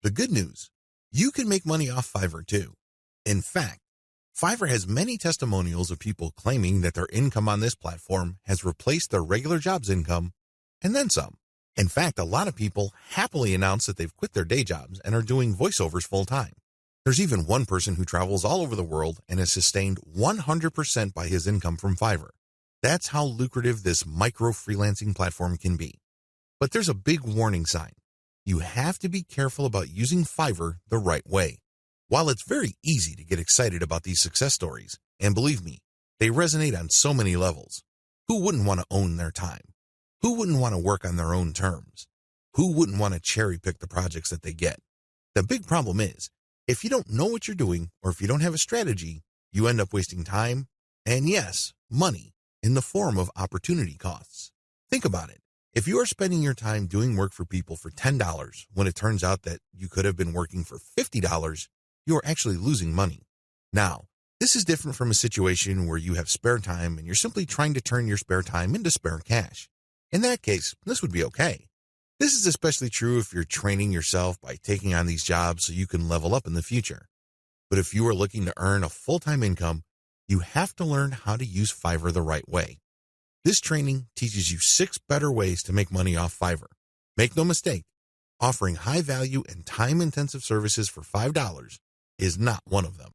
The good news, you can make money off Fiverr too. In fact, Fiverr has many testimonials of people claiming that their income on this platform has replaced their regular job's income and then some. In fact, a lot of people happily announce that they've quit their day jobs and are doing voiceovers full time. There's even one person who travels all over the world and is sustained 100% by his income from Fiverr. That's how lucrative this micro freelancing platform can be. But there's a big warning sign. You have to be careful about using Fiverr the right way. While it's very easy to get excited about these success stories, and believe me, they resonate on so many levels. Who wouldn't want to own their time? Who wouldn't want to work on their own terms? Who wouldn't want to cherry pick the projects that they get? The big problem is, if you don't know what you're doing or if you don't have a strategy, you end up wasting time and, yes, money in the form of opportunity costs. Think about it. If you are spending your time doing work for people for $10 when it turns out that you could have been working for $50, you are actually losing money. Now, this is different from a situation where you have spare time and you're simply trying to turn your spare time into spare cash. In that case, this would be okay. This is especially true if you're training yourself by taking on these jobs so you can level up in the future. But if you are looking to earn a full-time income, you have to learn how to use Fiverr the right way. This training teaches you 6 better ways to make money off Fiverr. Make no mistake, offering high-value and time-intensive services for $5 is not one of them.